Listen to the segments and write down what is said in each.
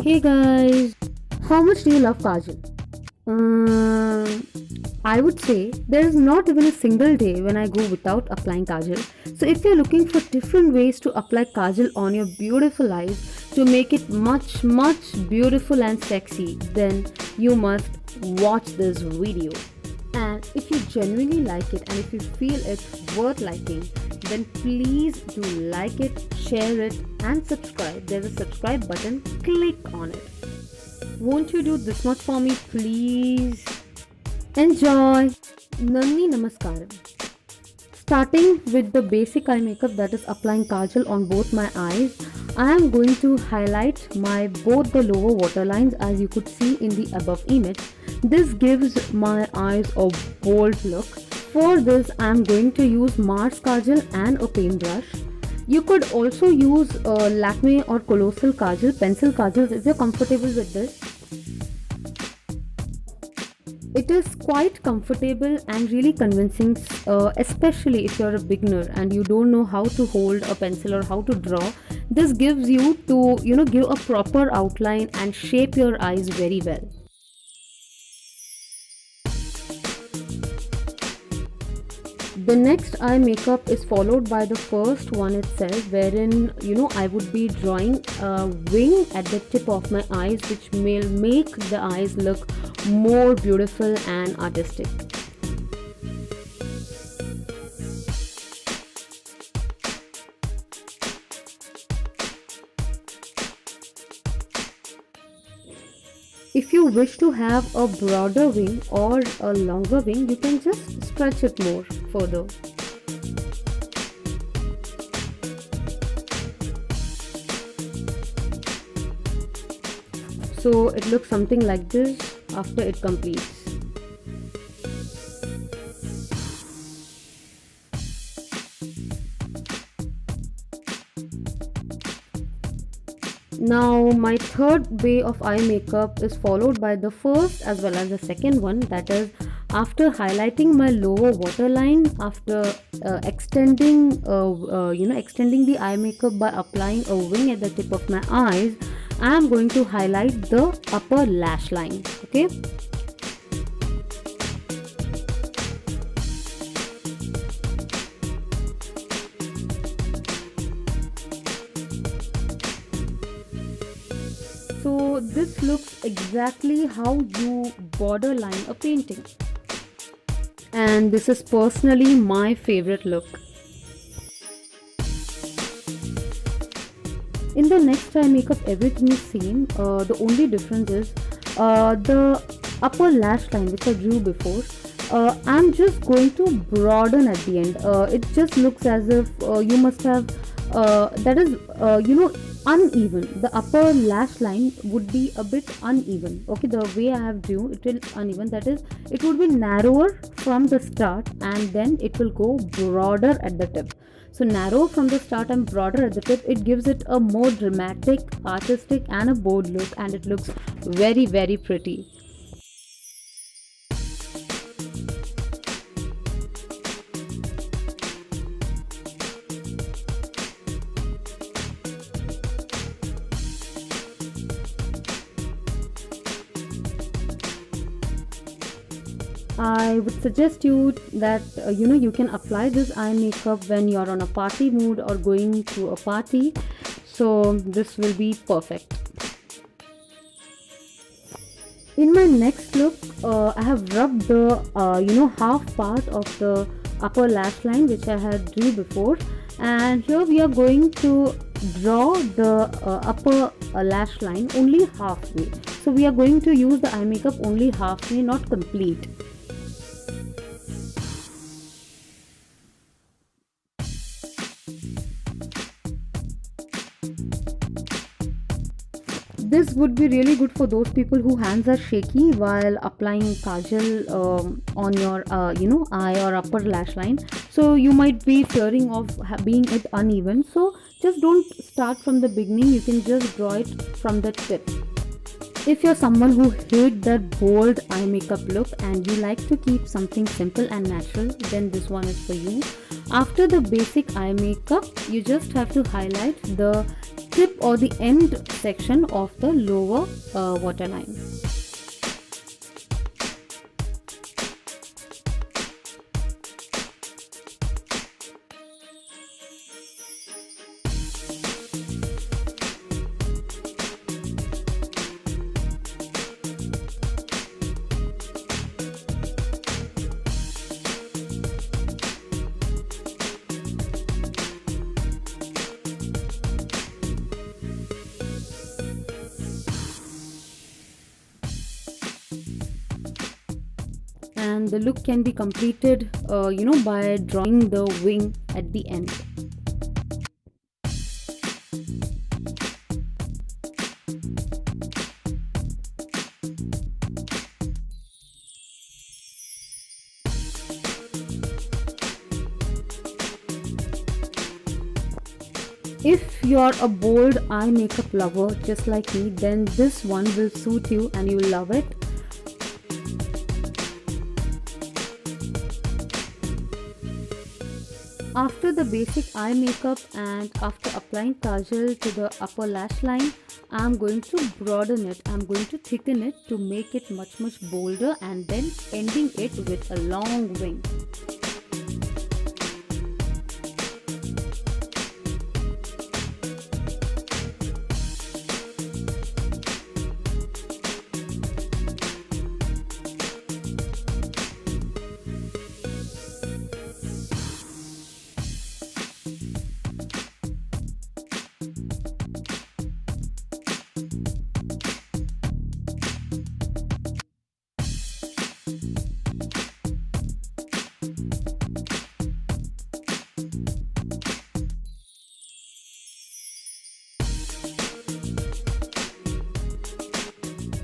Hey guys, how much do you love Kajal? I would say there is not even a single day when I go without applying Kajal. So if you're looking for different ways to apply Kajal on your beautiful eyes to make it much beautiful and sexy, then you must watch this video. And if you genuinely like it and if you feel it's worth liking, then please do like it, share it and subscribe. There's a subscribe button, click on it. Won't you do this much for me, please? Enjoy! Nandi Namaskaram. Starting with the basic eye makeup, that is applying Kajal on both my eyes, I am going to highlight my both the lower waterlines as you could see in the above image. This gives my eyes a bold look. For this I am going to use Mars Kajal and a paintbrush. You could also use Lakme or Colossal Kajal, pencil kajals if you're comfortable with this. It is quite comfortable and really convincing, especially if you're a beginner and you don't know how to hold a pencil or how to draw. This gives you to, give a proper outline and shape your eyes very well. The next eye makeup is followed by the first one itself, wherein I would be drawing a wing at the tip of my eyes, which may make the eyes look more beautiful and artistic. If you wish to have a broader wing or a longer wing, you can just stretch it more further. So it looks something like this after it completes. Now my third way of eye makeup is followed by the first as well as the second one, that is after highlighting my lower waterline, after extending the eye makeup by applying a wing at the tip of my eyes, I am going to highlight the upper lash line. Okay. So this looks exactly how you borderline a painting. And this is personally my favorite look. In the next eye makeup, everything is same. The only difference is the upper lash line which I drew before. I'm just going to broaden at the end. It just looks as if you must have uneven. The upper lash line would be a bit uneven. Okay, the way I have drew it will uneven. That is, it would be narrower from the start and then it will go broader at the tip. So narrow from the start and broader at the tip, it gives it a more dramatic, artistic and a bold look, and it looks very pretty. I would suggest you that you can apply this eye makeup when you're on a party mood or going to a party. So this will be perfect. In my next look, I have rubbed the half part of the upper lash line which I had drew before, and here we are going to draw the upper lash line only halfway. So we are going to use the eye makeup only halfway, not complete. This would be really good for those people whose hands are shaky while applying kajal on your eye or upper lash line. So you might be fearing of being it uneven. So just don't start from the beginning. You can just draw it from the tip. If you're someone who hates that bold eye makeup look and you like to keep something simple and natural, then this one is for you. After the basic eye makeup, you just have to highlight the tip or the end section of the lower waterline. And the look can be completed by drawing the wing at the end. If you're a bold eye makeup lover just like me, then this one will suit you and you will love it. After the basic eye makeup and after applying kajal to the upper lash line, I'm going to broaden it. I'm going to thicken it to make it much bolder, and then ending it with a long wing.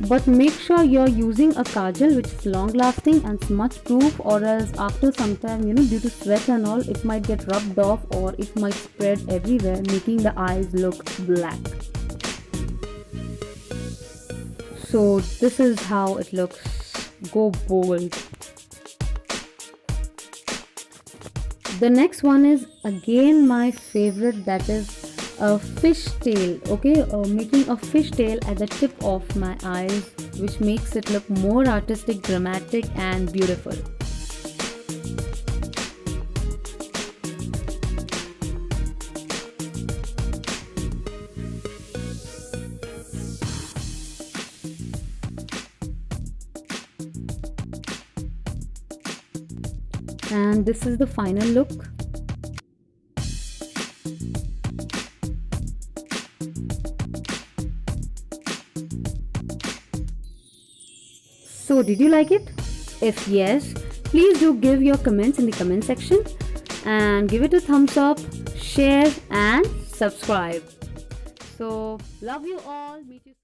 But make sure you're using a kajal which is long lasting and smudge proof, or else after some time, due to sweat and all, it might get rubbed off or it might spread everywhere, making the eyes look black. So this is how it looks. Go bold. The next one is again my favorite, that is a fish tail. Okay, making a fish tail at the tip of my eyes, which makes it look more artistic, dramatic and beautiful. And this is the final look. So did you like it? If yes, please do give your comments in the comment section and give it a thumbs up, share and subscribe. So love you all. Meet you soon.